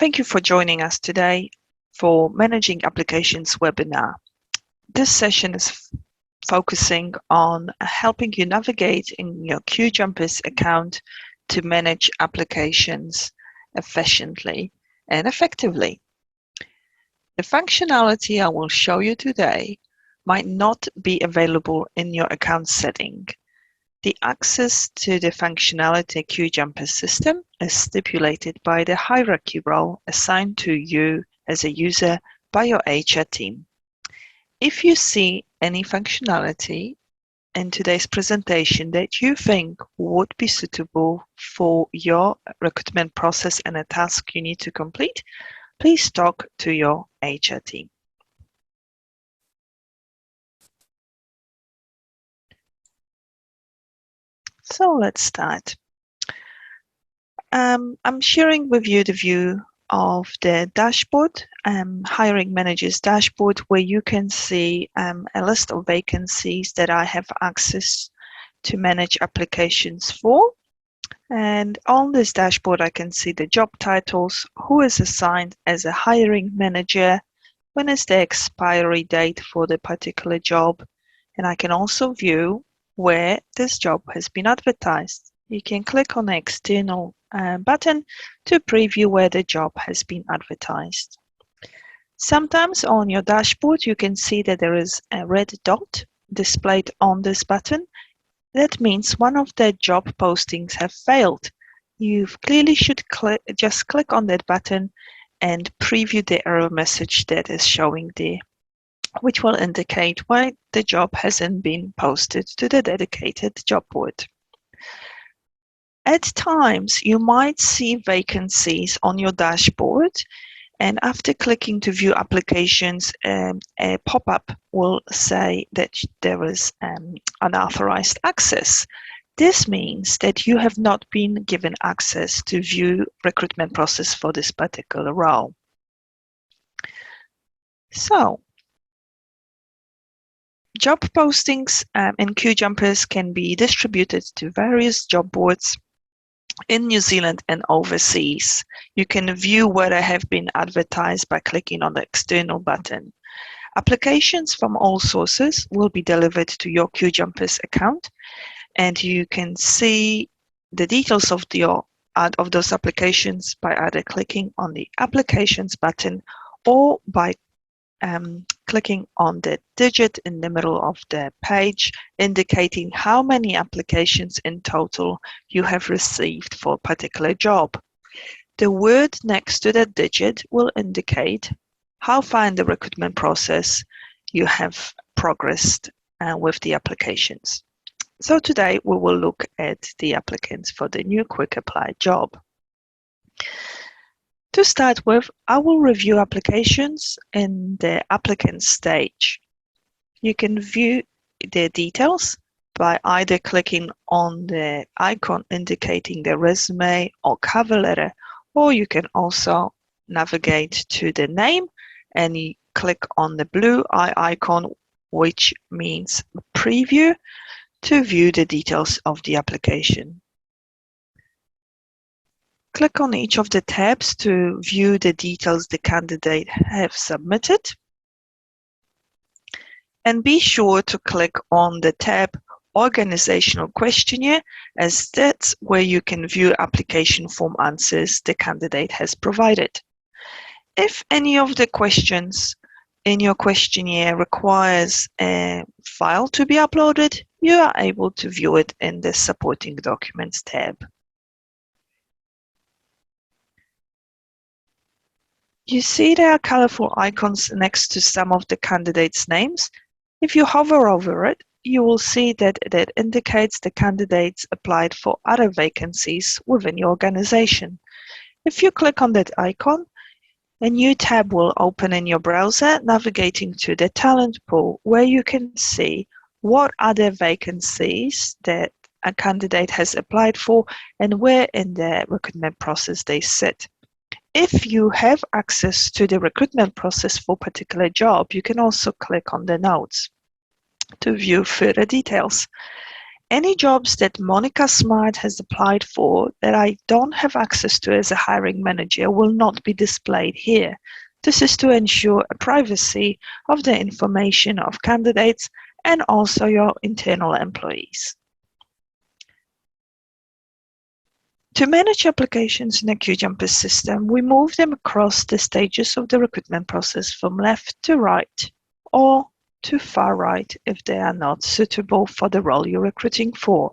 Thank you for joining us today for Managing Applications webinar. This session is focusing on helping you navigate in your QJumpers account to manage applications efficiently and effectively. The functionality I will show you today might not be available in your account setting. The access to the functionality QJumpers system is stipulated by the hierarchy role assigned to you as a user by your HR team. If you see any functionality in today's presentation that you think would be suitable for your recruitment process and a task you need to complete, please talk to your HR team. So let's start. I'm sharing with you the view of the dashboard, hiring manager's dashboard, where you can see a list of vacancies that I have access to manage applications for. And on this dashboard, I can see the job titles, who is assigned as a hiring manager, when is the expiry date for the particular job, and I can also view where this job has been advertised. You can click on the external button to preview where the job has been advertised. Sometimes on your dashboard you can see that there is a red dot displayed on this button. That means one of the job postings have failed. You clearly should just click on that button and preview the error message that is showing there, which will indicate why the job hasn't been posted to the dedicated job board. At times, you might see vacancies on your dashboard, and after clicking to view applications, a pop-up will say that there is unauthorized access. This means that you have not been given access to view recruitment process for this particular role. So, job postings in QJumpers can be distributed to various job boards in New Zealand and overseas. You can view where they have been advertised by clicking on the external button. Applications from all sources will be delivered to your QJumpers account, and you can see the details of those applications by either clicking on the Applications button or by clicking on the digit in the middle of the page, indicating how many applications in total you have received for a particular job. The word next to that digit will indicate how far in the recruitment process you have progressed with the applications. So today we will look at the applicants for the new Quick Apply job. To start with, I will review applications in the applicant stage. You can view the details by either clicking on the icon indicating the resume or cover letter, or you can also navigate to the name and you click on the blue eye icon, which means preview, to view the details of the application. Click on each of the tabs to view the details the candidate have submitted. And be sure to click on the tab Organizational Questionnaire, as that's where you can view application form answers the candidate has provided. If any of the questions in your questionnaire requires a file to be uploaded, you are able to view it in the Supporting Documents tab. You see there are colorful icons next to some of the candidates' names. If you hover over it, you will see that it indicates the candidates applied for other vacancies within your organization. If you click on that icon, a new tab will open in your browser, navigating to the talent pool, where you can see what other vacancies that a candidate has applied for and where in the recruitment process they sit. If you have access to the recruitment process for a particular job, you can also click on the notes to view further details. Any jobs that Monica Smart has applied for that I don't have access to as a hiring manager will not be displayed here. This is to ensure a privacy of the information of candidates and also your internal employees. To manage applications in a QJumpers system, we move them across the stages of the recruitment process from left to right or to far right if they are not suitable for the role you're recruiting for.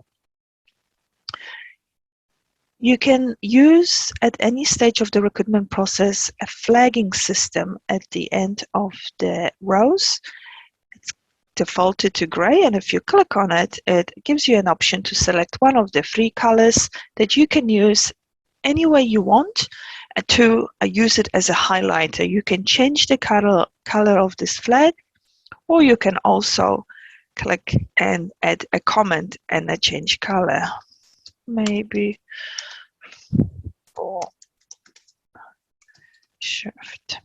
You can use at any stage of the recruitment process a flagging system at the end of the rows. It's defaulted to gray, and if you click on it, it gives you an option to select one of the three colors that you can use any way you want to use it as a highlighter. You can change the color of this flag, or you can also click and add a comment and a change color. Maybe for shift.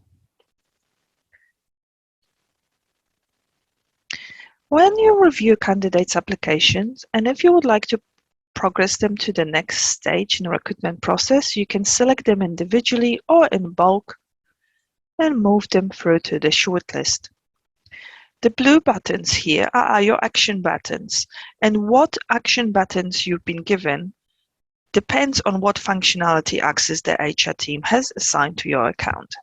When you review candidates' applications, and if you would like to progress them to the next stage in the recruitment process, you can select them individually or in bulk and move them through to the shortlist. The blue buttons here are your action buttons, and what action buttons you've been given depends on what functionality access the HR team has assigned to your account.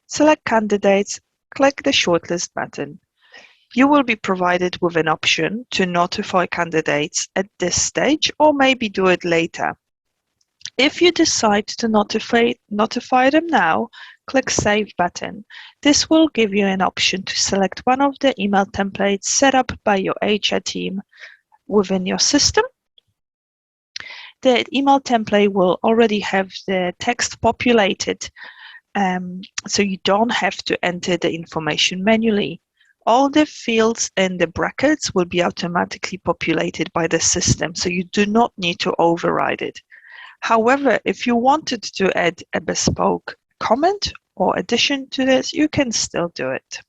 Select candidates, click the shortlist button. You will be provided with an option to notify candidates at this stage or maybe do it later. If you decide to notify them now, click Save button. This will give you an option to select one of the email templates set up by your HR team within your system. The email template will already have the text populated, so you don't have to enter the information manually. All the fields in the brackets will be automatically populated by the system, so you do not need to override it. However, if you wanted to add a bespoke comment or addition to this, you can still do it.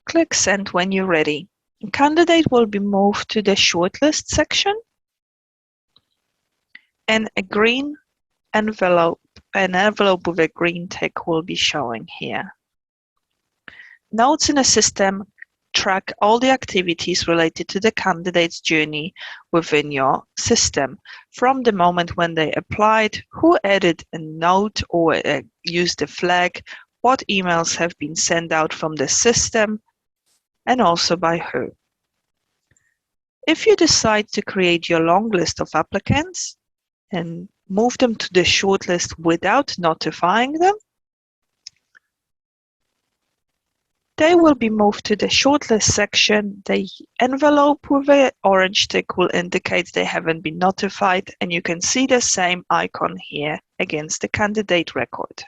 Click Send when you're ready. A candidate will be moved to the shortlist section, and an envelope with a green tick will be showing here. Notes in a system track all the activities related to the candidate's journey within your system, from the moment when they applied, who added a note or used a flag, what emails have been sent out from the system, and also by who. If you decide to create your long list of applicants and move them to the shortlist without notifying them, they will be moved to the shortlist section. The envelope with an orange tick will indicate they haven't been notified, and you can see the same icon here against the candidate record.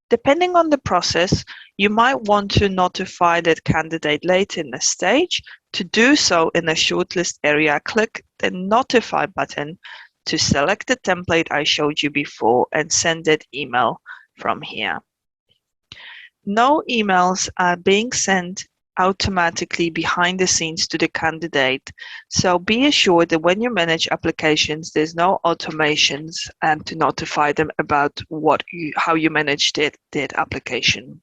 Depending on the process, you might want to notify that candidate later in the stage. To do so in the shortlist area, click the Notify button to select the template I showed you before and send that email from here. No emails are being sent automatically behind the scenes to the candidate, so be assured that when you manage applications, there's no automations to notify them about how you manage that application.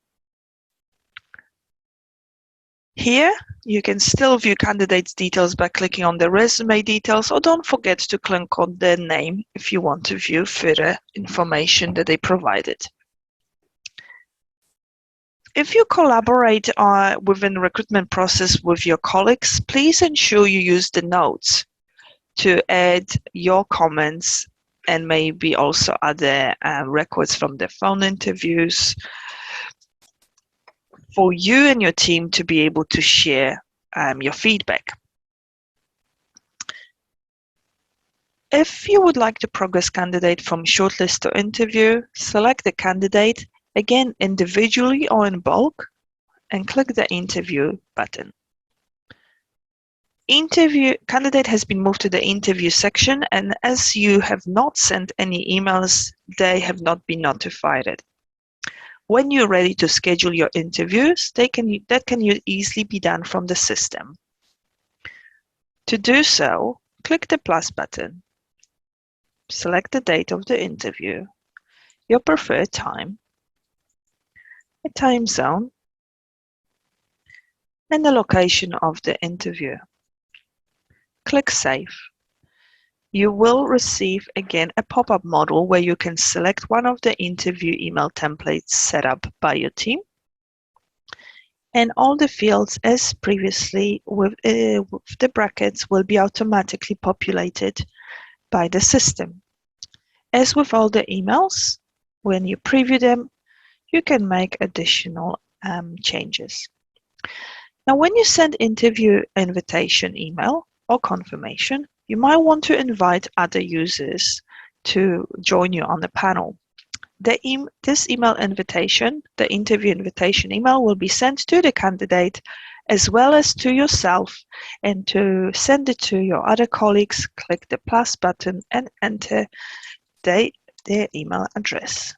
Here, you can still view candidates' details by clicking on the resume details, or don't forget to click on their name if you want to view further information that they provided. If you collaborate within the recruitment process with your colleagues, please ensure you use the notes to add your comments and maybe also other records from the phone interviews for you and your team to be able to share your feedback. If you would like to progress candidate from shortlist to interview, select the candidate, again individually or in bulk, and click the interview button. candidate has been moved to the interview section, and as you have not sent any emails, they have not been notified. When you're ready to schedule your interviews, that can easily be done from the system. To do so, click the plus button. Select the date of the interview, your preferred time, a time zone, and the location of the interview. Click Save. You will receive again a pop-up modal where you can select one of the interview email templates set up by your team, and all the fields as previously with the brackets will be automatically populated by the system. As with all the emails, when you preview them, you can make additional changes. Now, when you send interview invitation email or confirmation, you might want to invite other users to join you on the panel. This email invitation, the interview invitation email, will be sent to the candidate as well as to yourself. And to send it to your other colleagues, click the plus button and enter their email address.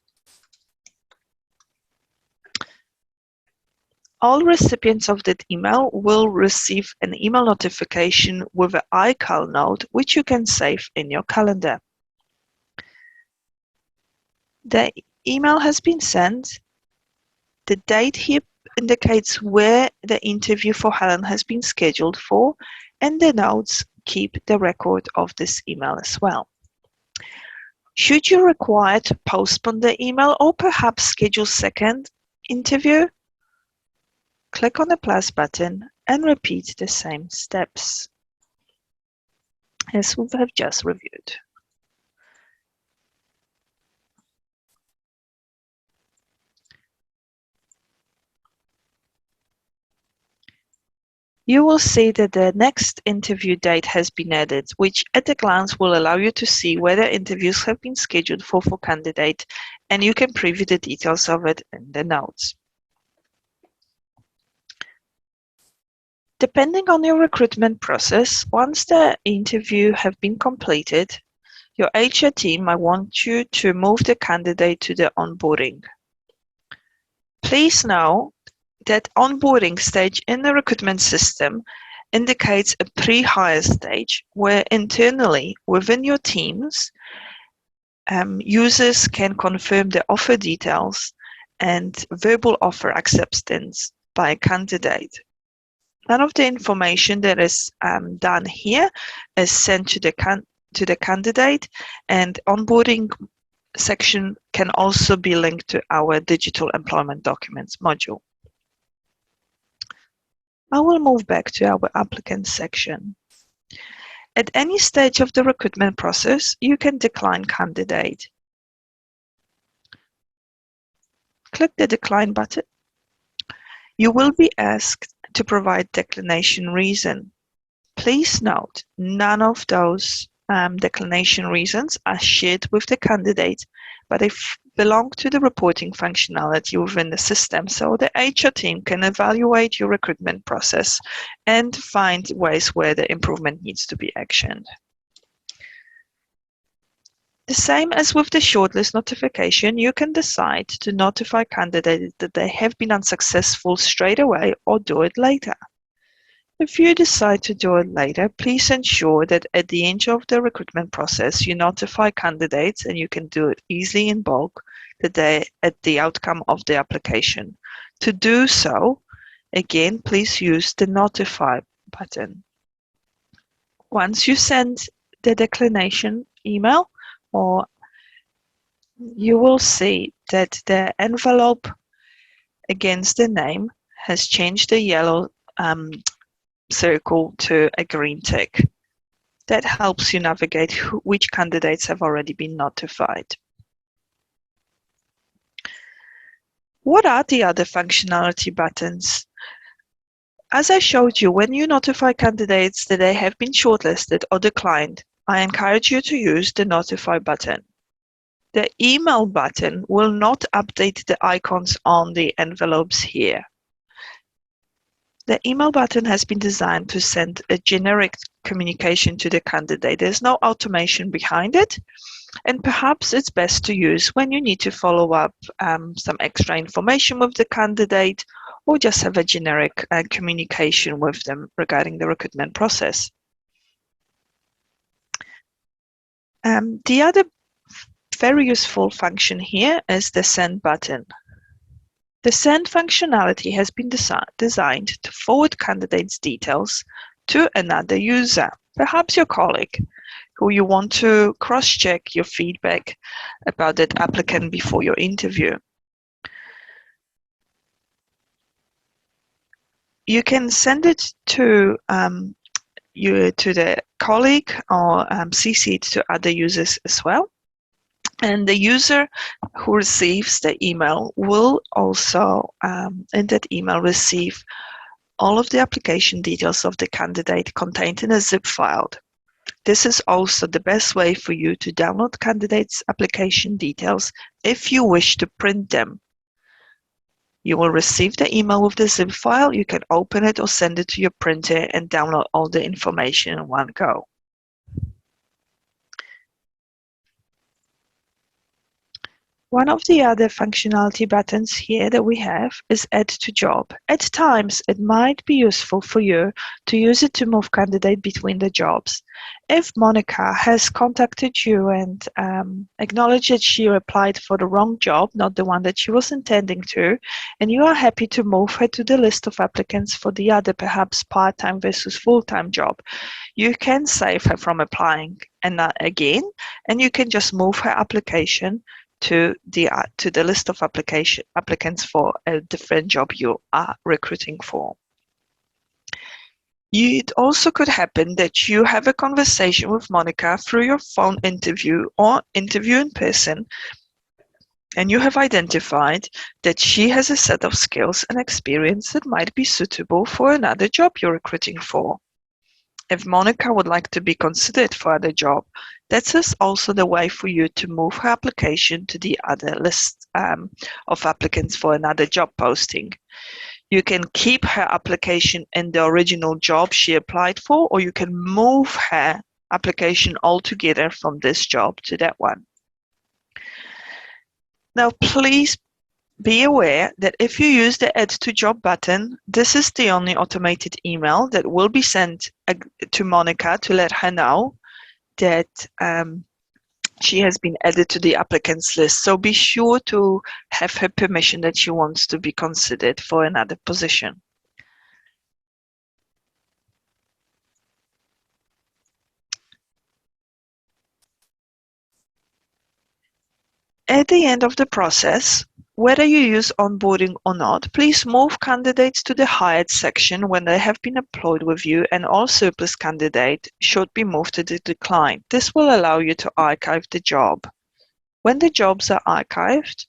All recipients of that email will receive an email notification with an iCal note, which you can save in your calendar. The email has been sent. The date here indicates where the interview for Helen has been scheduled for, and the notes keep the record of this email as well. Should you require to postpone the email or perhaps schedule second interview, click on the plus button and repeat the same steps as we have just reviewed. You will see that the next interview date has been added, which at a glance will allow you to see whether interviews have been scheduled for candidate, and you can preview the details of it in the notes. Depending on your recruitment process, once the interview have been completed, your HR team might want you to move the candidate to the onboarding. Please know that onboarding stage in the recruitment system indicates a pre-hire stage where internally within your teams, users can confirm the offer details and verbal offer acceptance by a candidate. None of the information that is done here is sent to the candidate, and onboarding section can also be linked to our digital employment documents module. I will move back to our applicant section. At any stage of the recruitment process, you can decline candidate. Click the decline button. You will be asked to provide declination reason. Please note, none of those declination reasons are shared with the candidate, but they belong to the reporting functionality within the system, so the HR team can evaluate your recruitment process and find ways where the improvement needs to be actioned. The same as with the shortlist notification, you can decide to notify candidates that they have been unsuccessful straight away or do it later. If you decide to do it later, please ensure that at the end of the recruitment process, you notify candidates, and you can do it easily in bulk, that they're at the outcome of the application. To do so, again, please use the notify button. Once you send the declination email, or you will see that the envelope against the name has changed the yellow circle to a green tick. That helps you navigate which candidates have already been notified. What are the other functionality buttons? As I showed you, when you notify candidates that they have been shortlisted or declined, I encourage you to use the notify button. The email button will not update the icons on the envelopes here. The email button has been designed to send a generic communication to the candidate. There's no automation behind it, and perhaps it's best to use when you need to follow up some extra information with the candidate, or just have a generic communication with them regarding the recruitment process. The other very useful function here is the send button. The send functionality has been designed to forward candidates' details to another user, perhaps your colleague, who you want to cross-check your feedback about that applicant before your interview. You can send it to the colleague, or CC it to other users as well. And the user who receives the email will also, in that email, receive all of the application details of the candidate contained in a zip file. This is also the best way for you to download candidates' application details if you wish to print them. You will receive the email with the zip file. You can open it or send it to your printer and download all the information in one go. One of the other functionality buttons here that we have is Add to Job. At times, it might be useful for you to use it to move candidate between the jobs. If Monica has contacted you and acknowledged that she applied for the wrong job, not the one that she was intending to, and you are happy to move her to the list of applicants for the other, perhaps part-time versus full-time job, you can save her from applying again, and you can just move her application to the list of applicants for a different job you are recruiting for. It also could happen that you have a conversation with Monica through your phone interview or interview in person, and you have identified that she has a set of skills and experience that might be suitable for another job you're recruiting for. If Monica would like to be considered for other job, that is also the way for you to move her application to the other list of applicants for another job posting. You can keep her application in the original job she applied for, or you can move her application altogether from this job to that one. Now, please be aware that if you use the Add to Job button, this is the only automated email that will be sent to Monica to let her know that she has been added to the applicants list. So be sure to have her permission that she wants to be considered for another position. At the end of the process, whether you use onboarding or not, please move candidates to the hired section when they have been employed with you, and all surplus candidates should be moved to the decline. This will allow you to archive the job. When the jobs are archived,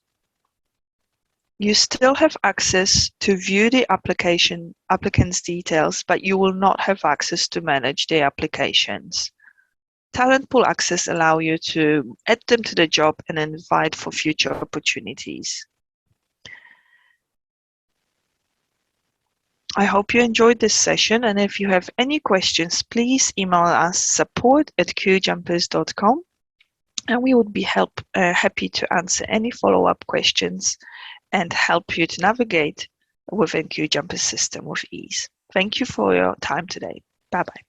you still have access to view the applicant's details, but you will not have access to manage the applications. Talent pool access allows you to add them to the job and invite for future opportunities. I hope you enjoyed this session, and if you have any questions, please email us support@QJumpers.com, and we would be happy to answer any follow-up questions and help you to navigate within QJumpers system with ease. Thank you for your time today. Bye-bye.